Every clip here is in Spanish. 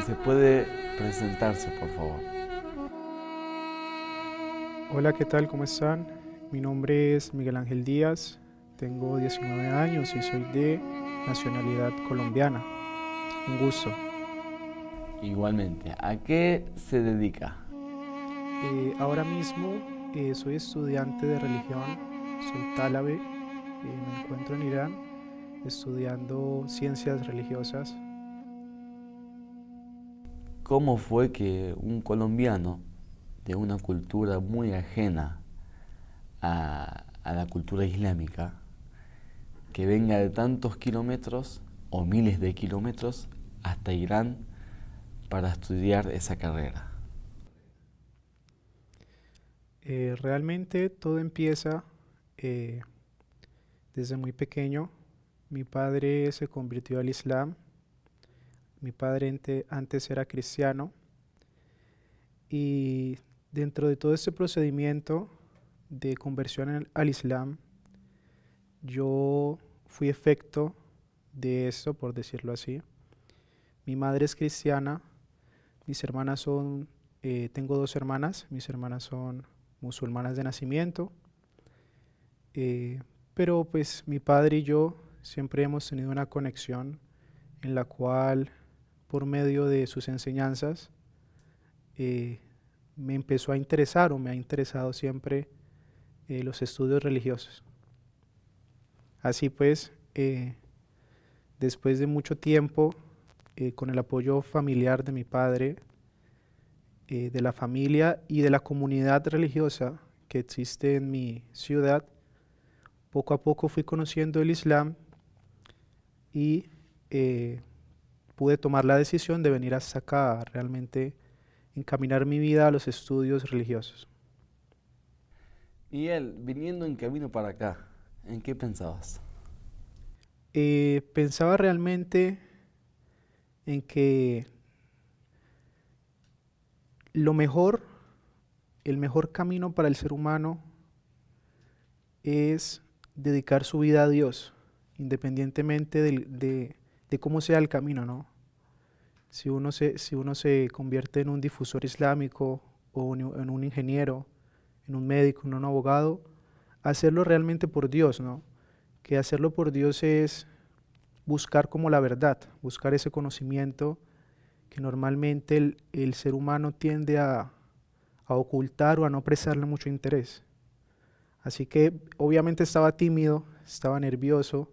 ¿Se puede presentarse, por favor? Hola, ¿qué tal? ¿Cómo están? Mi nombre es Miguel Ángel Díaz, tengo 19 años y soy de nacionalidad colombiana. Un gusto. Igualmente, ¿a qué se dedica? Ahora mismo soy estudiante de religión, soy tálabe, me encuentro en Irán estudiando ciencias religiosas. ¿Cómo fue que un colombiano de una cultura muy ajena a la cultura islámica, que venga de tantos kilómetros o miles de kilómetros hasta Irán para estudiar esa carrera? Realmente todo empieza eh, desde muy pequeño. Mi padre se convirtió al Islam. Mi padre antes era cristiano y dentro de todo este procedimiento de conversión al Islam, yo fui efecto de esto, por decirlo así. Mi madre es cristiana, mis hermanas son, tengo dos hermanas, mis hermanas son musulmanas de nacimiento, eh, pero pues mi padre y yo siempre hemos tenido una conexión en la cual por medio de sus enseñanzas eh, me empezó a interesar o me ha interesado siempre los estudios religiosos. Así pues, después de mucho tiempo, con el apoyo familiar de mi padre, de la familia y de la comunidad religiosa que existe en mi ciudad, poco a poco fui conociendo el Islam y eh, pude tomar la decisión de venir hasta acá a realmente encaminar mi vida a los estudios religiosos. Miguel, viniendo en camino para acá, ¿en qué pensabas? Pensaba realmente en que lo mejor, el mejor camino para el ser humano es dedicar su vida a Dios, independientemente de cómo sea el camino, ¿no? Si uno se convierte en un difusor islámico o en un ingeniero, en un médico, en un abogado, hacerlo realmente por Dios, ¿no? Que hacerlo por Dios es buscar como la verdad, buscar ese conocimiento que normalmente el ser humano tiende a ocultar o a no prestarle mucho interés. Así que obviamente estaba tímido, estaba nervioso,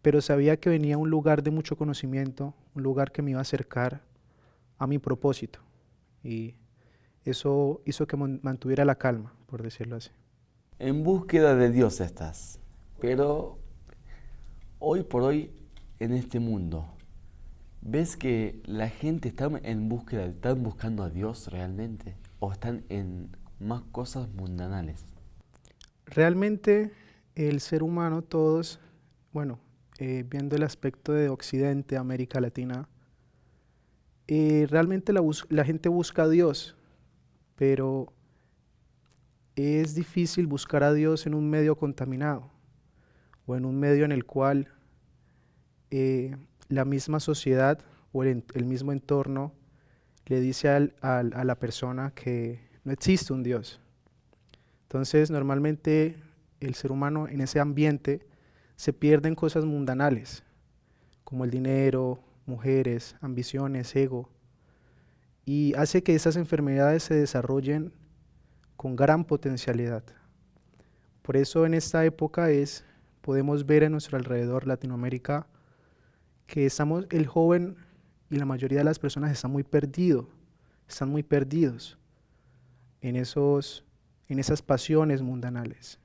pero sabía que venía a un lugar de mucho conocimiento, un lugar que me iba a acercar a mi propósito. Y eso hizo que mantuviera la calma, por decirlo así. En búsqueda de Dios estás, pero hoy por hoy en este mundo, ¿ves que la gente está en búsqueda, están buscando a Dios realmente? ¿O están en más cosas mundanales? Realmente el ser humano, todos, bueno, viendo el aspecto de Occidente, América Latina, realmente la gente busca a Dios, pero es difícil buscar a Dios en un medio contaminado o en un medio en el cual eh, la misma sociedad o el mismo entorno le dice a la persona que no existe un Dios. Entonces, normalmente el ser humano en ese ambiente se pierde en cosas mundanales, como el dinero, mujeres, ambiciones, ego, y hace que esas enfermedades se desarrollen con gran potencialidad. Por eso en esta época podemos ver a nuestro alrededor Latinoamérica que el joven y la mayoría de las personas están muy perdidos en en esas pasiones mundanales,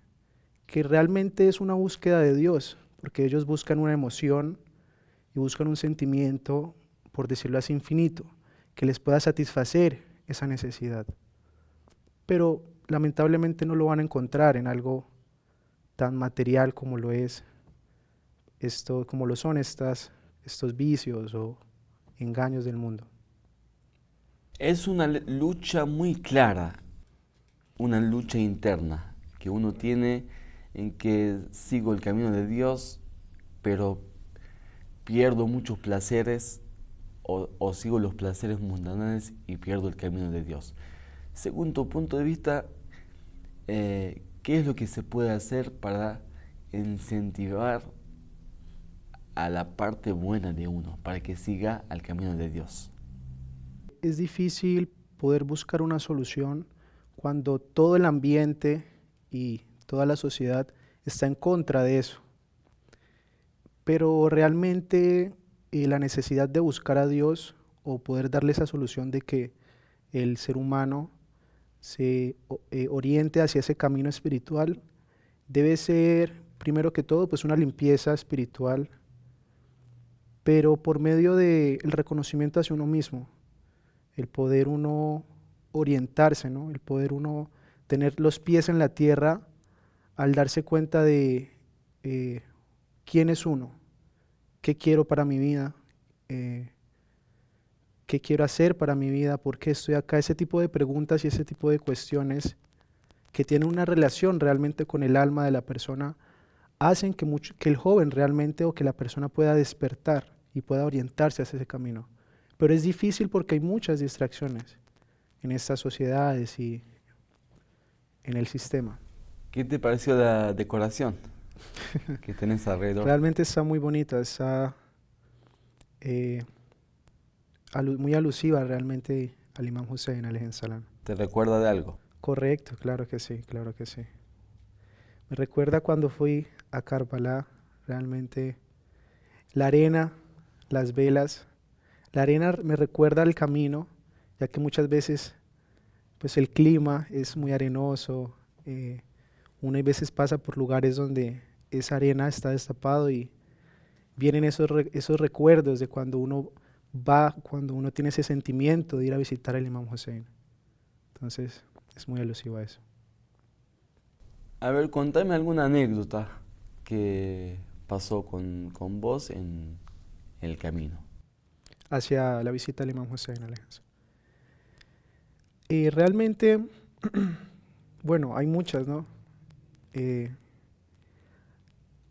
que realmente es una búsqueda de Dios, porque ellos buscan una emoción y buscan un sentimiento, por decirlo así, infinito, que les pueda satisfacer esa necesidad. Pero lamentablemente no lo van a encontrar en algo tan material como lo es como lo son estos vicios o engaños del mundo. Es una lucha muy clara, una lucha interna que uno tiene en que sigo el camino de Dios, pero pierdo muchos placeres o sigo los placeres mundanos y pierdo el camino de Dios? Según tu punto de vista, ¿qué es lo que se puede hacer para incentivar a la parte buena de uno, para que siga al camino de Dios? Es difícil poder buscar una solución cuando todo el ambiente y toda la sociedad está en contra de eso. Pero realmente la necesidad de buscar a Dios o poder darle esa solución de que el ser humano se oriente hacia ese camino espiritual debe ser, primero que todo, pues una limpieza espiritual, pero por medio del reconocimiento hacia uno mismo, el poder uno orientarse, ¿no? El poder uno tener los pies en la tierra al darse cuenta de quién es uno, qué quiero para mi vida, qué quiero hacer para mi vida, por qué estoy acá, ese tipo de preguntas y ese tipo de cuestiones que tienen una relación realmente con el alma de la persona, hacen que el joven realmente o que la persona pueda despertar y pueda orientarse hacia ese camino. Pero es difícil porque hay muchas distracciones en estas sociedades y en el sistema. ¿Qué te pareció la decoración que tenés alrededor? Realmente está muy bonita, está eh, muy alusiva realmente al Imam Hussein alayhi salam. ¿Te recuerda de algo? Correcto, claro que sí, claro que sí. Me recuerda cuando fui a Karbala, realmente la arena, las velas, la arena me recuerda al camino, ya que muchas veces pues el clima es muy arenoso, uno a veces pasa por lugares donde esa arena está destapado y vienen esos recuerdos de cuando uno va, cuando uno tiene ese sentimiento de ir a visitar al Imam Hussein. Entonces es muy alusivo a eso. A ver, contame alguna anécdota que pasó con vos en el camino. Hacia la visita al Imam Hussein alayhi salam. Realmente, bueno, hay muchas, ¿no? Eh,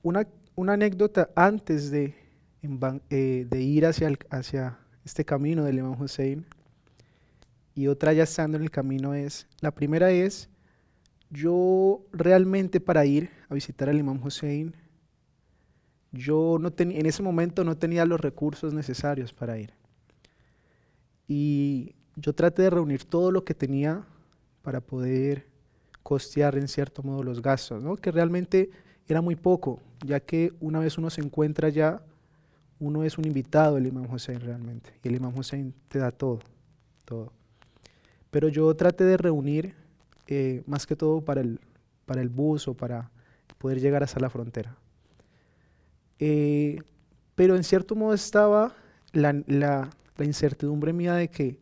una anécdota antes de ir hacia este camino del Imam Hussein y otra ya estando en el camino la primera es, yo realmente para ir a visitar al Imam Hussein, yo no en ese momento no tenía los recursos necesarios para ir. Y yo traté de reunir todo lo que tenía para poder costear en cierto modo los gastos, ¿no? Que realmente era muy poco, ya que una vez uno se encuentra allá, uno es un invitado del Imam Hussein realmente, y el Imam Hussein te da todo, todo. Pero yo traté de reunir más que todo para el bus o para poder llegar hasta la frontera. Pero en cierto modo estaba la incertidumbre mía de que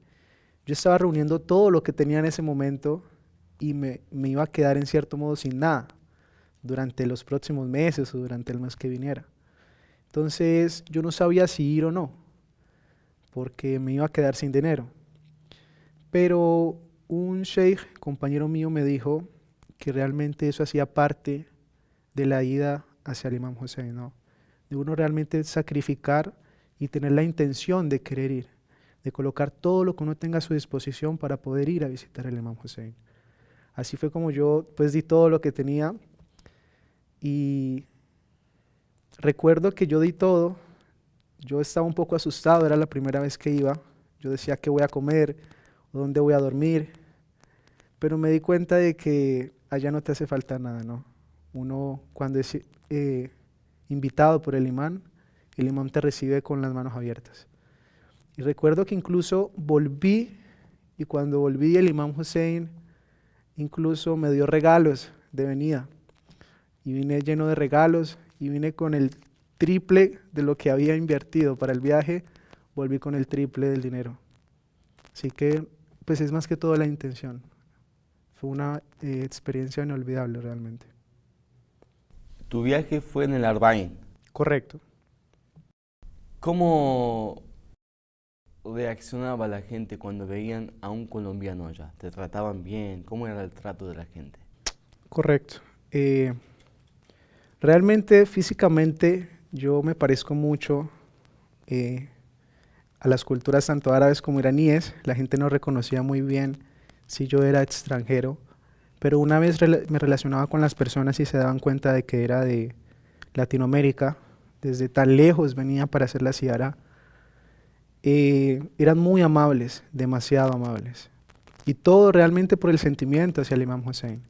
yo estaba reuniendo todo lo que tenía en ese momento y me iba a quedar en cierto modo sin nada durante los próximos meses o durante el mes que viniera. Entonces yo no sabía si ir o no, porque me iba a quedar sin dinero. Pero un sheikh, compañero mío, me dijo que realmente eso hacía parte de la ida hacia el Imam Hussein, ¿no? De uno realmente sacrificar y tener la intención de querer ir, de colocar todo lo que uno tenga a su disposición para poder ir a visitar al Imam Hussein. Así fue como yo pues di todo lo que tenía y recuerdo que yo di todo, yo estaba un poco asustado, era la primera vez que iba, yo decía qué voy a comer, dónde voy a dormir, pero me di cuenta de que allá no te hace falta nada, ¿no? Uno cuando es invitado por el imán te recibe con las manos abiertas. Y recuerdo que incluso volví, y cuando volví el Imam Hussein incluso me dio regalos de venida. Y vine lleno de regalos, y vine con el triple de lo que había invertido para el viaje, volví con el triple del dinero. Así que, pues es más que todo la intención. Fue una experiencia inolvidable realmente. Tu viaje fue en el Arbaín. Correcto. ¿Cómo reaccionaba la gente cuando veían a un colombiano allá? ¿Te trataban bien? ¿Cómo era el trato de la gente? Correcto. Realmente, físicamente, yo me parezco mucho a las culturas tanto árabes como iraníes. La gente no reconocía muy bien si yo era extranjero, pero una vez me relacionaba con las personas y se daban cuenta de que era de Latinoamérica, desde tan lejos venía para hacer la ziara, eran muy amables, demasiado amables. Y todo realmente por el sentimiento hacia el Imam Hussein.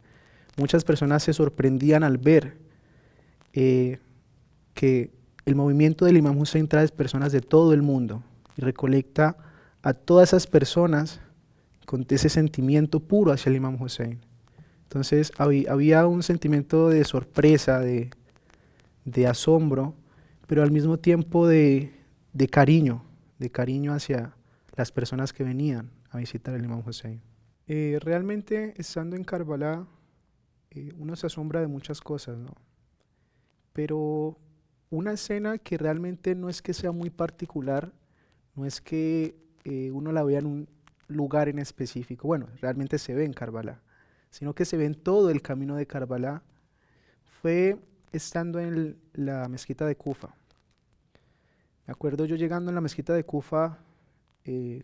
Muchas personas se sorprendían al ver eh, que el movimiento del Imam Hussein trae personas de todo el mundo y recolecta a todas esas personas con ese sentimiento puro hacia el Imam Hussein. Entonces había un sentimiento de sorpresa, de asombro, pero al mismo tiempo de cariño hacia las personas que venían a visitar el Imam Hussein. Realmente estando en Karbala, uno se asombra de muchas cosas, ¿no? Pero una escena que realmente no es que sea muy particular, no es que uno la vea en un lugar en específico, bueno, realmente se ve en Karbala, sino que se ve en todo el camino de Karbala, fue estando en la mezquita de Kufa. Me acuerdo yo llegando en la mezquita de Kufa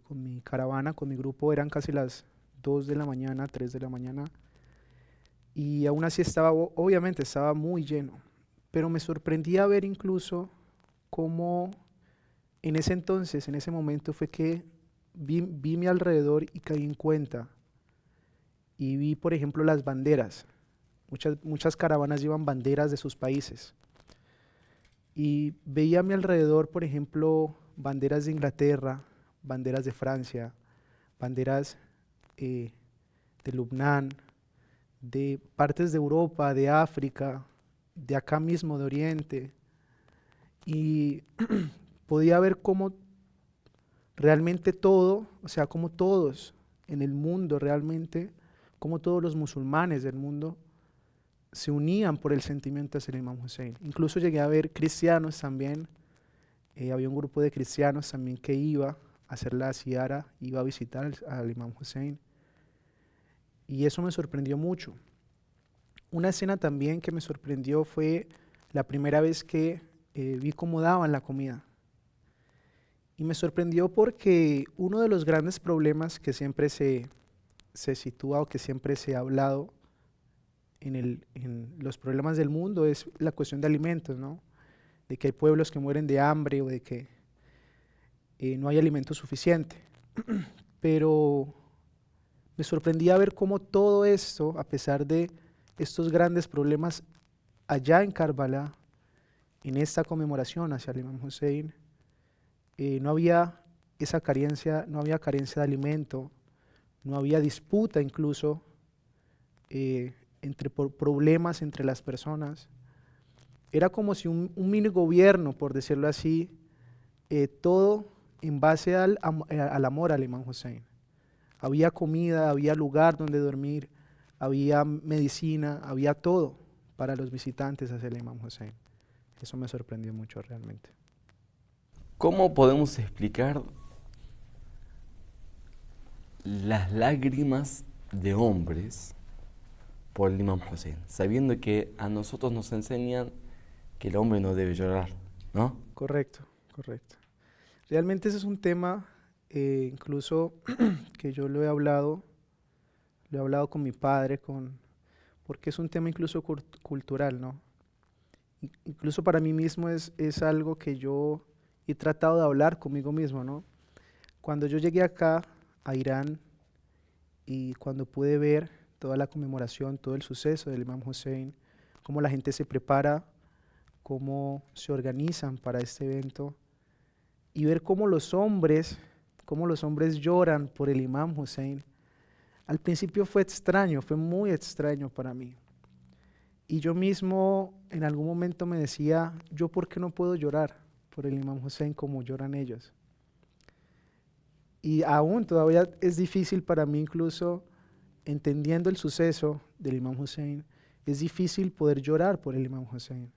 con mi caravana, con mi grupo, eran casi las 2 de la mañana, 3 de la mañana, y aún así estaba, obviamente estaba muy lleno, pero me sorprendía ver incluso cómo en ese entonces, en ese momento fue que vi mi alrededor y caí en cuenta y vi, por ejemplo, las banderas. Muchas caravanas llevan banderas de sus países. Y veía a mi alrededor, por ejemplo, banderas de Inglaterra, banderas de Francia, banderas de Lubnán, de partes de Europa, de África, de acá mismo, de Oriente. Y podía ver cómo realmente todo, o sea, como todos en el mundo realmente, como todos los musulmanes del mundo se unían por el sentimiento hacia el Imam Hussein. Incluso llegué a ver cristianos también, había un grupo de cristianos también que iba a hacer la ziara, iba a visitar al Imam Hussein, y eso me sorprendió mucho. Una escena también que me sorprendió fue la primera vez que vi cómo daban la comida. Y me sorprendió porque uno de los grandes problemas que siempre se sitúa o que siempre se ha hablado en los problemas del mundo es la cuestión de alimentos, ¿no? De que hay pueblos que mueren de hambre o de que no hay alimento suficiente. Pero me sorprendía ver cómo todo esto, a pesar de estos grandes problemas allá en Karbala, en esta conmemoración hacia el Imam Hussein, no había esa carencia, no había carencia de alimento, no había disputa incluso entre problemas entre las personas. Era como si un mini gobierno, por decirlo así, todo en base al amor al Imam Hussein. Había comida, había lugar donde dormir, había medicina, había todo para los visitantes hacia el Imam Hussein. Eso me sorprendió mucho realmente. ¿Cómo podemos explicar las lágrimas de hombres por el Imam Hussein, sabiendo que a nosotros nos enseñan que el hombre no debe llorar, ¿no? Correcto, correcto. Realmente ese es un tema, incluso que yo lo he hablado con mi padre, porque es un tema incluso cultural, ¿no? Incluso para mí mismo es algo que yo he tratado de hablar conmigo mismo, ¿no? Cuando yo llegué acá a Irán y cuando pude ver toda la conmemoración, todo el suceso del Imam Hussein, cómo la gente se prepara, cómo se organizan para este evento, y ver cómo los hombres lloran por el Imam Hussein, al principio fue extraño, fue muy extraño para mí. Y yo mismo en algún momento me decía, ¿yo por qué no puedo llorar por el Imam Hussein como lloran ellos? Y aún todavía es difícil para mí, incluso entendiendo el suceso del Imam Hussein, es difícil poder llorar por el Imam Hussein.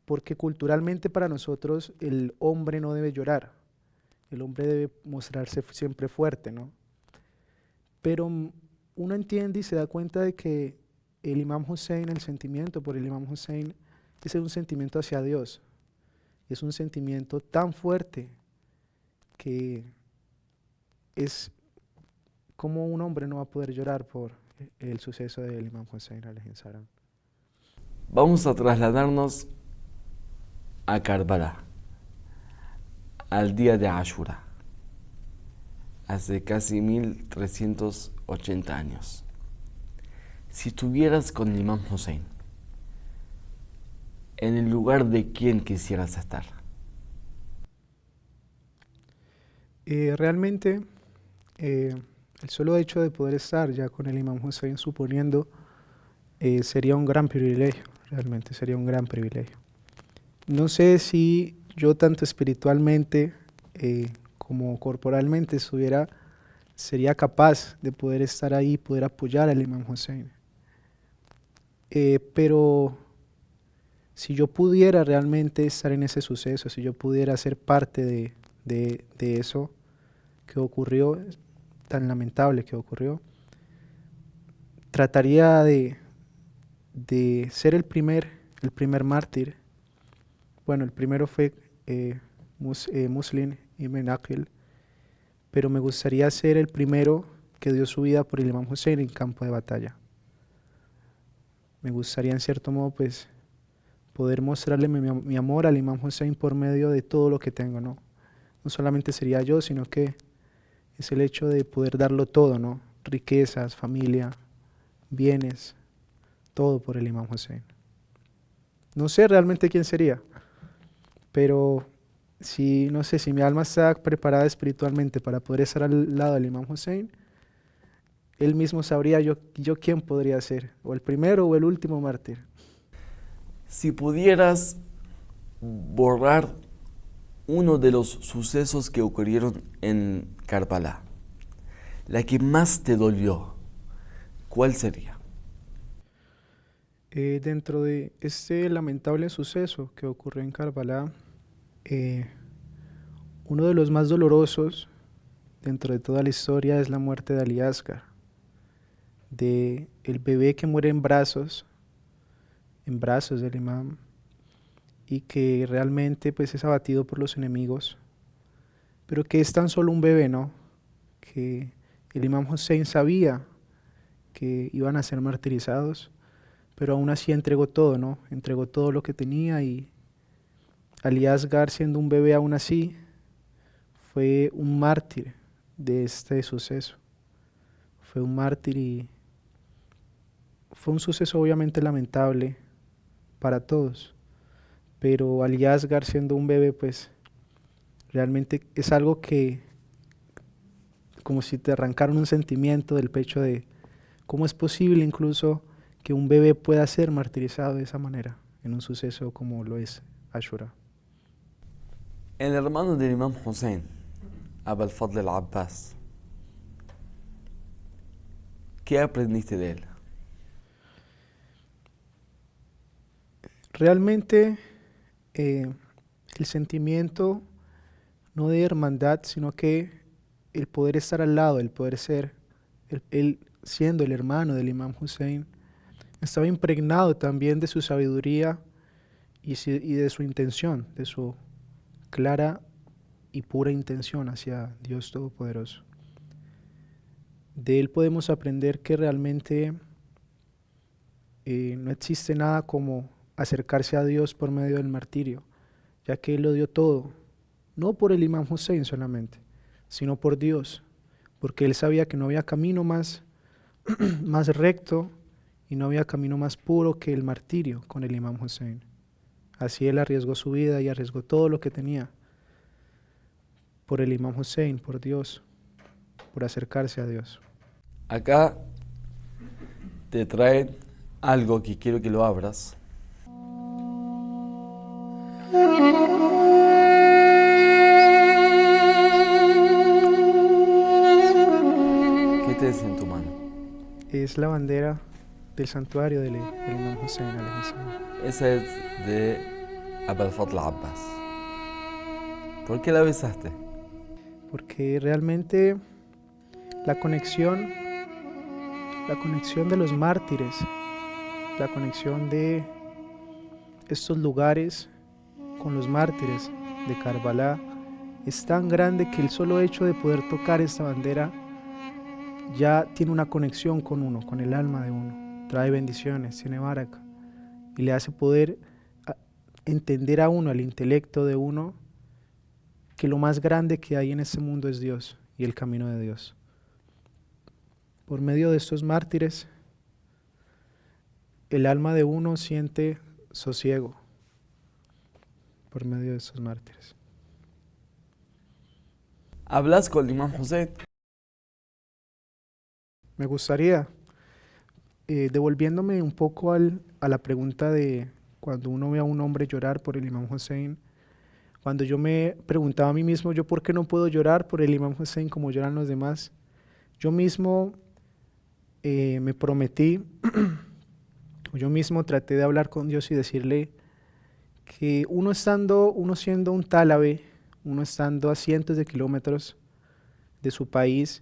Porque culturalmente para nosotros el hombre no debe llorar, el hombre debe mostrarse siempre fuerte, ¿no? Pero uno entiende y se da cuenta de que el Imam Hussein, el sentimiento por el Imam Hussein, es un sentimiento hacia Dios. Es un sentimiento tan fuerte que es como un hombre no va a poder llorar por el suceso del Imam Hussein alayhi salam. Vamos a trasladarnos a Karbala, al día de Ashura, hace casi 1380 años. Si estuvieras con el Imam Hussein, ¿en el lugar de quién quisieras estar? Realmente, el solo hecho de poder estar ya con el Imam Hussein, suponiendo, sería un gran privilegio, realmente sería un gran privilegio. No sé si yo tanto espiritualmente como corporalmente sería capaz de poder estar ahí, poder apoyar al Imam Hussein. Pero si yo pudiera realmente estar en ese suceso, si yo pudiera ser parte de eso que ocurrió, tan lamentable que ocurrió, trataría de ser el primer mártir. Bueno, el primero fue Muslim ibn Aqil, pero me gustaría ser el primero que dio su vida por el Imam Hussein en campo de batalla. Me gustaría en cierto modo pues poder mostrarle mi amor al Imam Hussein por medio de todo lo que tengo, ¿no? No solamente sería yo, sino que es el hecho de poder darlo todo, ¿no? Riquezas, familia, bienes, todo por el Imam Hussein. No sé realmente quién sería, pero no sé, si mi alma está preparada espiritualmente para poder estar al lado del Imam Hussein, él mismo sabría yo quién podría ser, o el primero o el último mártir. Si pudieras borrar uno de los sucesos que ocurrieron en Karbala, la que más te dolió, ¿cuál sería? Dentro de este lamentable suceso que ocurrió en Karbala, uno de los más dolorosos dentro de toda la historia es la muerte de Ali Asghar, de el bebé que muere en brazos del imam, y que realmente pues es abatido por los enemigos, pero que es tan solo un bebé, ¿no? Que el Imam Hussein sabía que iban a ser martirizados, pero aún así entregó todo, ¿no? Entregó todo lo que tenía, y Ali Asghar, siendo un bebé aún así, fue un mártir de este suceso. Fue un mártir y fue un suceso obviamente lamentable para todos, pero Ali Asghar, siendo un bebé, pues realmente es algo que, como si te arrancaran un sentimiento del pecho de cómo es posible incluso que un bebé pueda ser martirizado de esa manera en un suceso como lo es Ashura. El hermano del Imam Hussein, Abu al-Fadl al-Abbas, ¿qué aprendiste de él? Realmente el sentimiento no de hermandad, sino que el poder estar al lado, el poder ser, él siendo el hermano del Imam Hussein, estaba impregnado también de su sabiduría y de su intención, de su clara y pura intención hacia Dios Todopoderoso. De él podemos aprender que realmente no existe nada como acercarse a Dios por medio del martirio, ya que él lo dio todo, no por el Imam Hussein solamente, sino por Dios, porque él sabía que no había camino más recto y no había camino más puro que el martirio con el Imam Hussein. Así él arriesgó su vida y arriesgó todo lo que tenía por el Imam Hussein, por Dios, por acercarse a Dios. Acá te traen algo que quiero que lo abras. ¿Qué te dice en tu mano? Es la bandera del santuario del Imam Hussein alayhi salam. Esa es de Abu al-Fadl al-Abbas. ¿Por qué la besaste? Porque realmente la conexión de los mártires, la conexión de estos lugares con los mártires de Karbala es tan grande que el solo hecho de poder tocar esta bandera ya tiene una conexión con uno, con el alma de uno. Trae bendiciones, tiene baraka y le hace poder entender a uno, al intelecto de uno, que lo más grande que hay en este mundo es Dios y el camino de Dios. Por medio de estos mártires, el alma de uno siente sosiego por medio de estos mártires. ¿Hablas con el Imam Hussein? Me gustaría, devolviéndome un poco a la pregunta de cuando uno ve a un hombre llorar por el Imam Hussein, cuando yo me preguntaba a mí mismo, ¿yo por qué no puedo llorar por el Imam Hussein como lloran los demás? Yo mismo me prometí, yo mismo traté de hablar con Dios y decirle que uno siendo un tálabe, uno estando a cientos de kilómetros de su país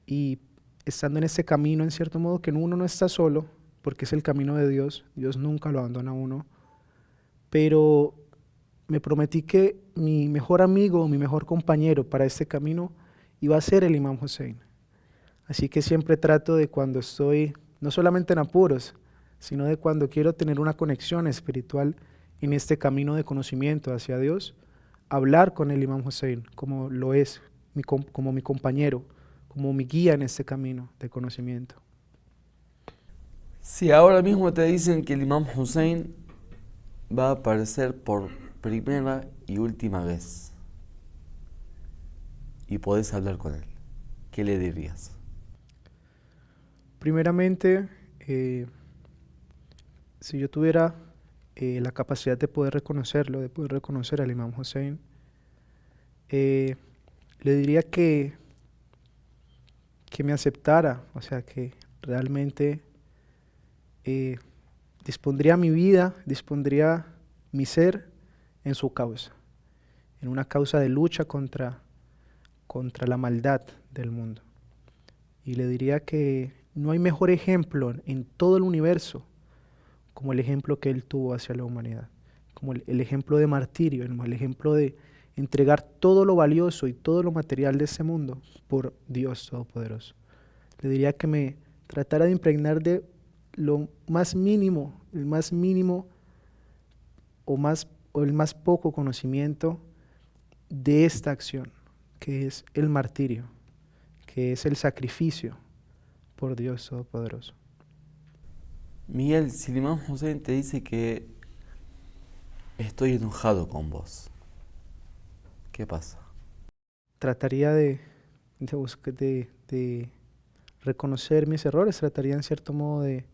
y estando en este camino, en cierto modo, que uno no está solo, porque es el camino de Dios, Dios nunca lo abandona a uno, pero me prometí que mi mejor amigo, mi mejor compañero para este camino iba a ser el Imam Hussein. Así que siempre trato de cuando estoy, no solamente en apuros, sino de cuando quiero tener una conexión espiritual en este camino de conocimiento hacia Dios, hablar con el Imam Hussein como lo es, como mi compañero, como mi guía en este camino de conocimiento. Si ahora mismo te dicen que el Imam Hussein va a aparecer por primera y última vez y podés hablar con él, ¿qué le dirías? Primeramente, si yo tuviera la capacidad de poder reconocerlo, de poder reconocer al Imam Hussein, le diría que me aceptara, o sea, que realmente dispondría mi vida, dispondría mi ser en su causa, en una causa de lucha contra la maldad del mundo. Y le diría que no hay mejor ejemplo en todo el universo como el ejemplo que él tuvo hacia la humanidad, como el ejemplo de martirio, el ejemplo de entregar todo lo valioso y todo lo material de este mundo por Dios Todopoderoso. Le diría que me tratara de impregnar de lo más mínimo, el más mínimo o el más poco conocimiento de esta acción, que es el martirio, que es el sacrificio por Dios Todopoderoso. Miguel, si el Imam Hussein te dice que estoy enojado con vos, ¿qué pasa? Trataría de reconocer mis errores, trataría en cierto modo de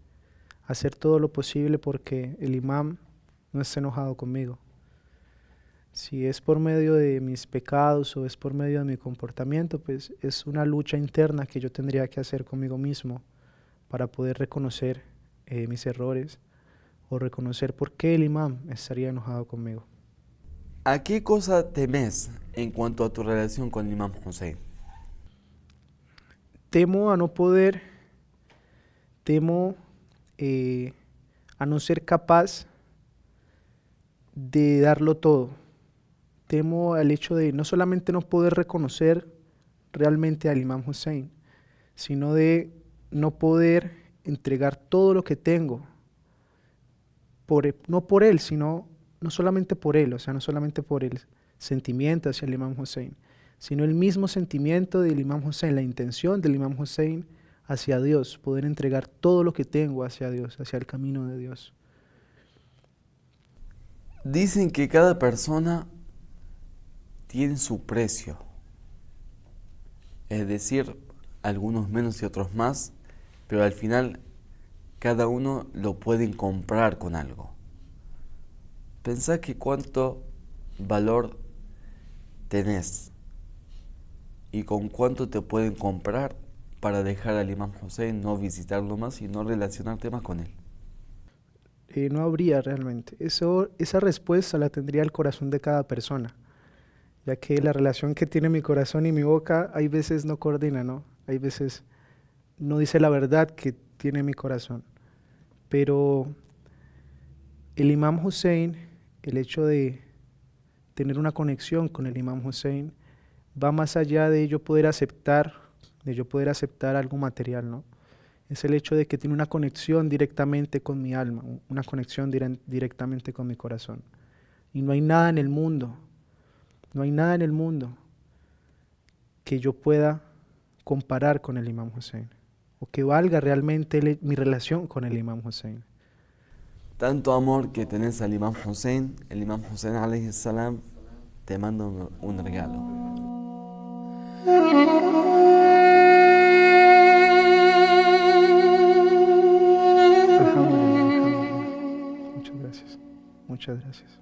hacer todo lo posible porque el imam no esté enojado conmigo. Si es por medio de mis pecados o es por medio de mi comportamiento, pues es una lucha interna que yo tendría que hacer conmigo mismo para poder reconocer mis errores o reconocer por qué el imam estaría enojado conmigo. ¿A qué cosa temes en cuanto a tu relación con el Imam Hussein? Temo a no poder, temo a no ser capaz de darlo todo. Temo al hecho de no solamente no poder reconocer realmente al Imam Hussein, sino de no poder entregar todo lo que tengo, no por él, sino no solamente por él, o sea, no solamente por el sentimiento hacia el Imam Hussein, sino el mismo sentimiento del Imam Hussein, la intención del Imam Hussein hacia Dios, poder entregar todo lo que tengo hacia Dios, hacia el camino de Dios. Dicen que cada persona tiene su precio, es decir, algunos menos y otros más, pero al final cada uno lo pueden comprar con algo. Pensá que cuánto valor tenés y con cuánto te pueden comprar para dejar al Imam Hussein, no visitarlo más y no relacionarte más con él. No habría realmente. Esa respuesta la tendría el corazón de cada persona, ya que la relación que tiene mi corazón y mi boca hay veces no coordina, ¿no? Hay veces no dice la verdad que tiene mi corazón. Pero el Imam Hussein, el hecho de tener una conexión con el Imam Hussein va más allá de yo poder aceptar, algo material, ¿no? Es el hecho de que tiene una conexión directamente con mi alma, una conexión directamente con mi corazón. Y no hay nada en el mundo, que yo pueda comparar con el Imam Hussein, o que valga realmente mi relación con el Imam Hussein. Tanto amor que tenés al Imam Hussein, el Imam Hussein alayhi salam te manda un regalo. Alhamdulillah. Muchas gracias.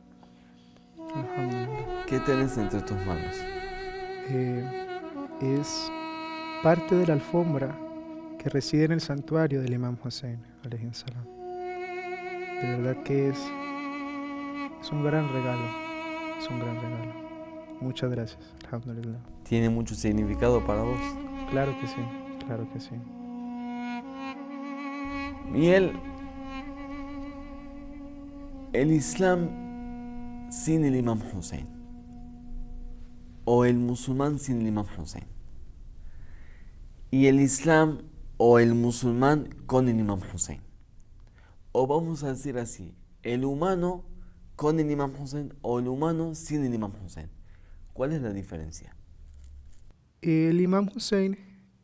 Alhamdulillah. ¿Qué tenés entre tus manos? Es parte de la alfombra que reside en el santuario del Imam Hussein alayhi salam. De verdad que es un gran regalo, Muchas gracias, alhamdulillah. ¿Tiene mucho significado para vos? Claro que sí. Miguel, el Islam sin el Imam Hussein o el musulmán sin el Imam Hussein y el Islam o el musulmán con el Imam Hussein, o vamos a decir así, el humano con el Imam Hussein o el humano sin el Imam Hussein. ¿Cuál es la diferencia? El Imam Hussein,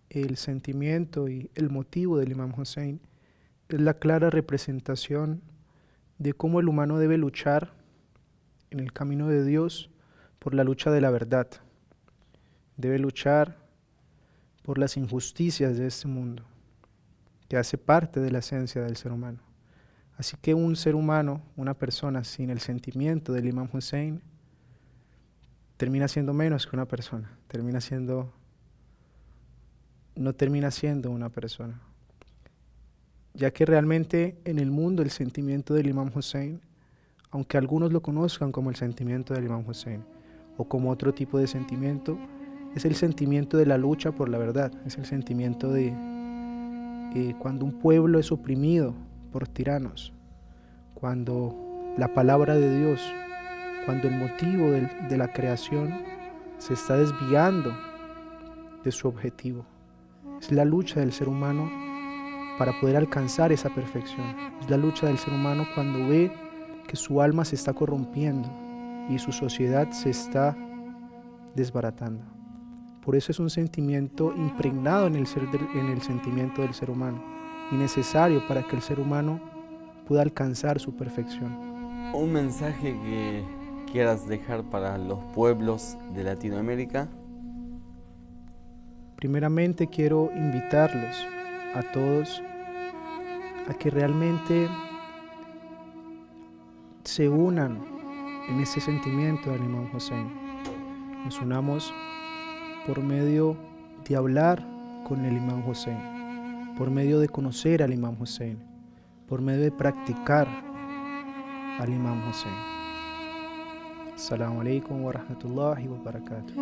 el sentimiento y el motivo del Imam Hussein es la clara representación de cómo el humano debe luchar en el camino de Dios por la lucha de la verdad. Debe luchar por las injusticias de este mundo, que hace parte de la esencia del ser humano. Así que un ser humano, una persona sin el sentimiento del Imam Hussein, termina siendo menos que una persona, no termina siendo una persona. Ya que realmente en el mundo el sentimiento del Imam Hussein, aunque algunos lo conozcan como el sentimiento del Imam Hussein o como otro tipo de sentimiento, es el sentimiento de la lucha por la verdad, es el sentimiento de cuando un pueblo es oprimido por tiranos, cuando la palabra de Dios, cuando el motivo de la creación se está desviando de su objetivo. Es la lucha del ser humano para poder alcanzar esa perfección. Es la lucha del ser humano cuando ve que su alma se está corrompiendo y su sociedad se está desbaratando. Por eso es un sentimiento impregnado en el sentimiento del ser humano y necesario para que el ser humano pueda alcanzar su perfección. ¿Un mensaje que quieras dejar para los pueblos de Latinoamérica? Primeramente quiero invitarlos a todos a que realmente se unan en ese sentimiento del Imam Hussein. Nos unamos por medio de hablar con el Imam Hussein, por medio de conocer al Imam Hussein, por medio de practicar al Imam Hussein. Assalamu alaikum wa rahmatullahi wa barakatuh.